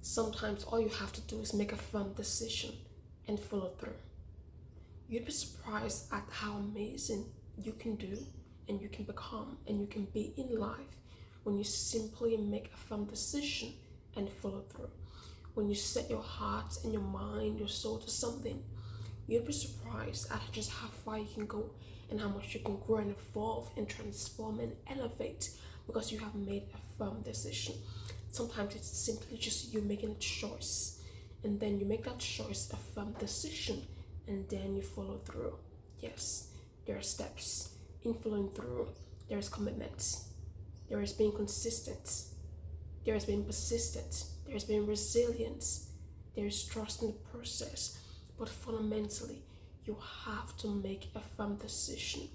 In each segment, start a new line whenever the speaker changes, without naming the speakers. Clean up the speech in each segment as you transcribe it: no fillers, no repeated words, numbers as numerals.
Sometimes all you have to do is make a firm decision and follow through. You'd be surprised at how amazing you can do and you can become and you can be in life when you simply make a firm decision and follow through. When you set your heart and your mind, your soul to something, you'd be surprised at just how far you can go and how much you can grow and evolve and transform and elevate because you have made a firm decision. Sometimes it's simply just you making a choice, and then you make that choice a firm decision, and then you follow through. Yes, there are steps in following through. There is commitment, there is being consistent, there is being persistent, there is being resilience, there is trust in the process. But fundamentally, you have to make a firm decision.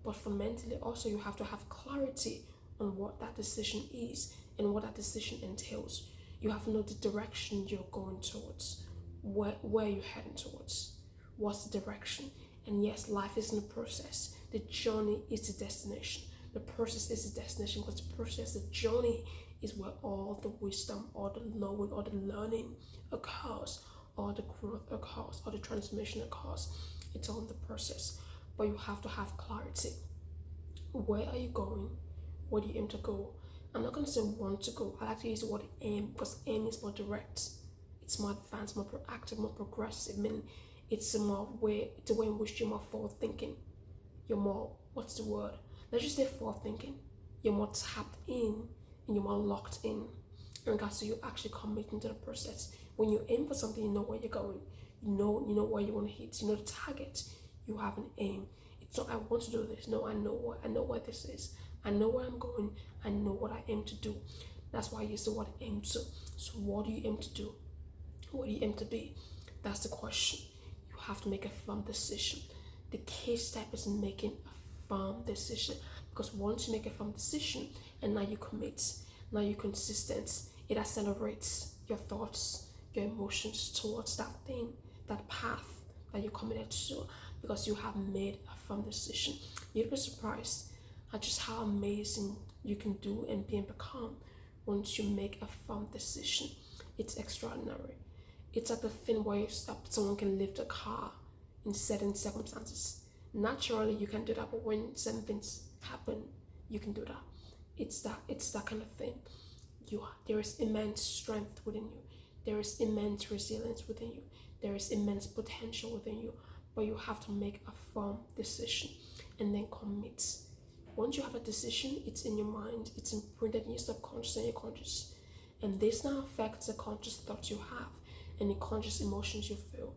But fundamentally, also, you have to have clarity on what that decision is and what that decision entails. You have to know the direction you're going towards, where you're heading towards, what's the direction. And yes, life is in the process. The journey is the destination. The process is the destination, because the process, the journey, is where all the wisdom, all the knowing, all the learning occurs, all the growth occurs, all the transformation occurs. It's all in the process. But you have to have clarity. Where are you going? Where do you aim to go? I'm not going to say want to go. I like to use the word aim, because aim is more direct. It's more advanced, more proactive, more progressive. Meaning it's a way in which you're more forward thinking. You're more, what's the word? Let's just say forward thinking. You're more tapped in and you're more locked in regards to you actually committing to the process. When you aim for something, you know where you're going. You know where you want to hit. You know the target. You have an aim. It's not I want to do this. No, I know where this is. I know where I'm going. I know what I aim to do. That's why I use the word aim to. So what do you aim to do? What do you aim to be? That's the question. You have to make a firm decision. The key step is making a firm decision, because once you make a firm decision and now you commit, now you're consistent, it accelerates your thoughts, your emotions towards that thing, that path that you're committed to, because you have made a firm decision. You'll be surprised at just how amazing you can do and be and become once you make a firm decision. It's extraordinary. It's like the thing where someone can lift a car in certain circumstances. Naturally, you can do that, but when certain things happen, you can do that. It's that kind of thing. There is immense strength within you. There is immense resilience within you. There is immense potential within you. But you have to make a firm decision and then commit. Once you have a decision, it's in your mind, it's imprinted in your subconscious and your conscious. And this now affects the conscious thoughts you have and the conscious emotions you feel.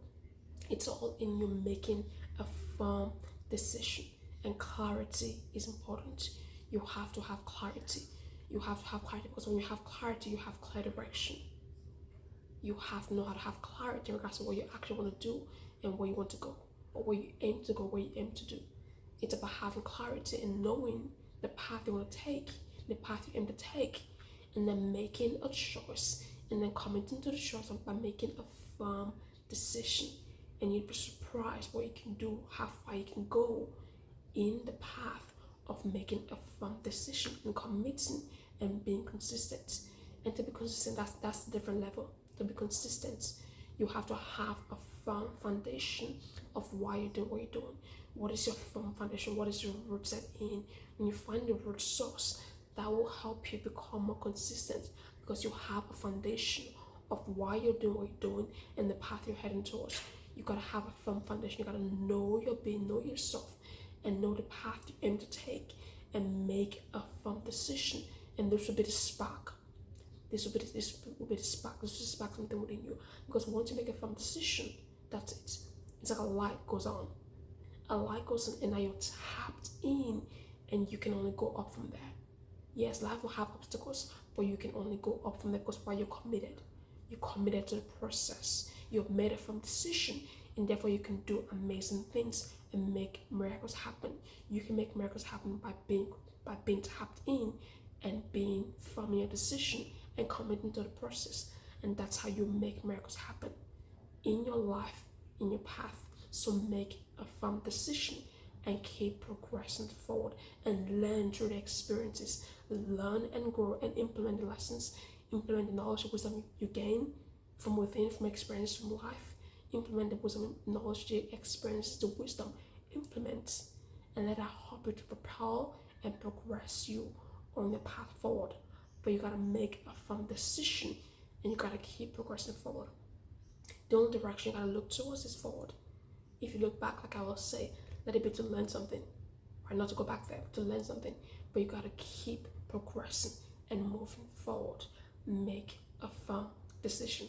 It's all in you making a firm decision. And clarity is important. You have to have clarity. You have to have clarity, because when you have clarity, you have clear direction. You have to know how to have clarity in regards to what you actually want to do and where you want to go, or where you aim to go, where you aim to do. It's about having clarity and knowing the path you want to take, the path you aim to take, and then making a choice, and then committing to the choice by making a firm decision. And you'd be surprised what you can do, how far you can go in the path of making a firm decision and committing and being consistent. And to be consistent, that's a different level. To be consistent, you have to have a firm foundation of why you're doing what you're doing. What is your firm foundation? What is your root set in? When you find the root source, that will help you become more consistent, because you have a foundation of why you're doing what you're doing and the path you're heading towards. You gotta have a firm foundation. You gotta know your being, know yourself, and know the path you aim to take, and make a firm decision. And this will be the spark. This will be the spark. This will spark something within you. Because once you make a firm decision, that's it. It's like a light goes on. A light goes on, and now you're tapped in, and you can only go up from there. Yes, life will have obstacles, but you can only go up from there, because why? You're committed. You're committed to the process. You've made a firm decision, and therefore you can do amazing things and make miracles happen. You can make miracles happen by being tapped in and being firm in your decision and committing to the process. And that's how you make miracles happen in your life, in your path. So make a firm decision and keep progressing forward, and learn through the experiences. Learn and grow and implement the lessons Implement the knowledge and wisdom you gain from within, from experience, from life. Implement the wisdom and knowledge, the experience, the wisdom. Implement and let that help you to propel and progress you on the path forward. But you gotta make a firm decision and you gotta keep progressing forward. The only direction you gotta look towards is forward. If you look back, like I will say, let it be to learn something, right? Not to go back there, to learn something. But you gotta keep progressing and moving forward. Make a firm decision.